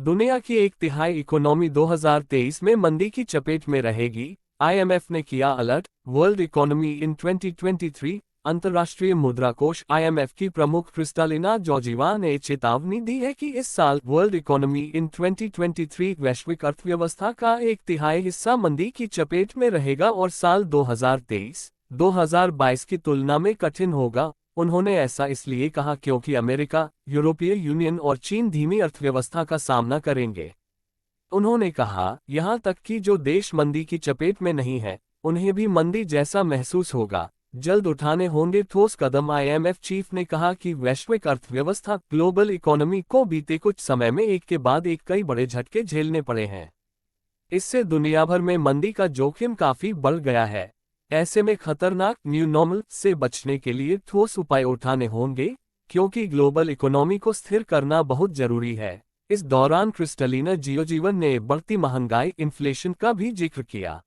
दुनिया की एक तिहाई इकोनॉमी 2023 में मंदी की चपेट में रहेगी। आईएमएफ ने किया अलर्ट, वर्ल्ड इकोनॉमी इन 2023। अंतर्राष्ट्रीय मुद्रा कोष आईएमएफ की प्रमुख क्रिस्टालिना जॉर्जिवा ने चेतावनी दी है कि इस साल वर्ल्ड इकोनॉमी इन 2023 वैश्विक अर्थव्यवस्था का एक तिहाई हिस्सा मंदी की चपेट में रहेगा और साल 2023-2022 की तुलना में कठिन होगा। उन्होंने ऐसा इसलिए कहा क्योंकि अमेरिका, यूरोपीय यूनियन और चीन धीमी अर्थव्यवस्था का सामना करेंगे। उन्होंने कहा, यहाँ तक कि जो देश मंदी की चपेट में नहीं है, उन्हें भी मंदी जैसा महसूस होगा। जल्द उठाने होंगे ठोस कदम। आईएमएफ चीफ ने कहा कि वैश्विक अर्थव्यवस्था ग्लोबल इकोनॉमी को बीते कुछ समय में एक के बाद एक कई बड़े झटके झेलने पड़े हैं। इससे दुनिया भर में मंदी का जोखिम काफी बढ़ गया है। ऐसे में खतरनाक न्यू नॉर्मल से बचने के लिए ठोस उपाय उठाने होंगे, क्योंकि ग्लोबल इकोनॉमी को स्थिर करना बहुत जरूरी है। इस दौरान क्रिस्टलिना जियोजीवन ने बढ़ती महंगाई, इन्फ्लेशन का भी जिक्र किया।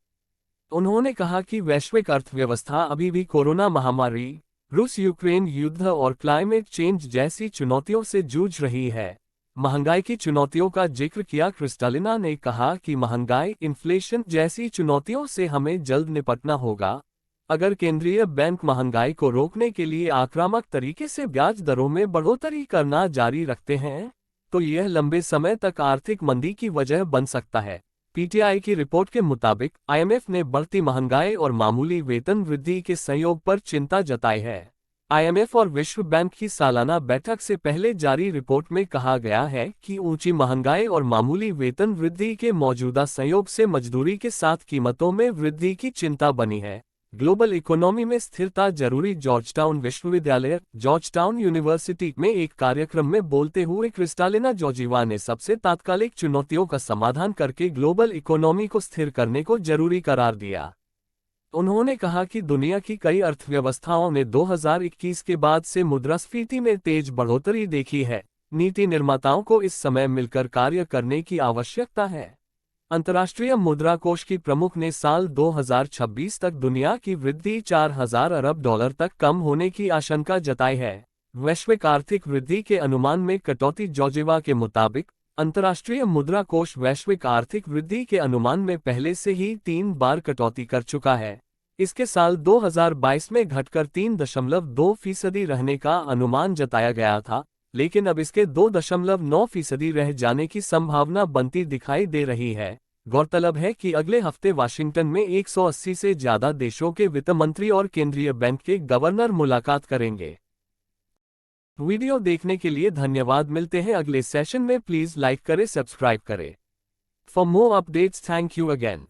उन्होंने कहा कि वैश्विक अर्थव्यवस्था अभी भी कोरोना महामारी, रूस यूक्रेन युद्ध और क्लाइमेट चेंज जैसी चुनौतियों से जूझ रही है। महंगाई की चुनौतियों का जिक्र किया क्रिस्टालिना ने कहा कि महंगाई, इन्फ्लेशन जैसी चुनौतियों से हमें जल्द निपटना होगा। अगर केंद्रीय बैंक महंगाई को रोकने के लिए आक्रामक तरीके से ब्याज दरों में बढ़ोतरी करना जारी रखते हैं, तो यह लंबे समय तक आर्थिक मंदी की वजह बन सकता है। पीटीआई की रिपोर्ट के मुताबिक आईएमएफ ने बढ़ती महंगाई और मामूली वेतन वृद्धि के संयोग पर चिंता जताई है। आईएमएफ और विश्व बैंक की सालाना बैठक से पहले जारी रिपोर्ट में कहा गया है कि ऊंची महंगाई और मामूली वेतन वृद्धि के मौजूदा संयोग से मजदूरी के साथ कीमतों में वृद्धि की चिंता बनी है। ग्लोबल इकोनॉमी में स्थिरता जरूरी। जॉर्जटाउन विश्वविद्यालय, जॉर्जटाउन यूनिवर्सिटी में एक कार्यक्रम में बोलते हुए क्रिस्टालिना जॉर्जिवा ने सबसे तात्कालिक चुनौतियों का समाधान करके ग्लोबल इकोनॉमी को स्थिर करने को जरूरी करार दिया। उन्होंने कहा कि दुनिया की कई अर्थव्यवस्थाओं ने 2021 के बाद से मुद्रास्फीति में तेज बढ़ोतरी देखी है। नीति निर्माताओं को इस समय मिलकर कार्य करने की आवश्यकता है। अंतर्राष्ट्रीय मुद्रा कोष की प्रमुख ने साल 2026 तक दुनिया की वृद्धि 4000 अरब डॉलर तक कम होने की आशंका जताई है। वैश्विक आर्थिक वृद्धि के अनुमान में कटौती। जॉर्जिवा के मुताबिक अंतर्राष्ट्रीय मुद्रा कोष वैश्विक आर्थिक वृद्धि के अनुमान में पहले से ही 3 बार कटौती कर चुका है। इसके साल 2022 में घटकर 3.2% रहने का अनुमान जताया गया था, लेकिन अब इसके 2.9% रह जाने की संभावना बनती दिखाई दे रही है। गौरतलब है कि अगले हफ्ते वाशिंगटन में 180 से ज्यादा देशों के वित्त मंत्री और केंद्रीय बैंक के गवर्नर मुलाकात करेंगे। वीडियो देखने के लिए धन्यवाद। मिलते हैं अगले सेशन में। प्लीज लाइक करें, सब्सक्राइब करें। For more updates, thank you again.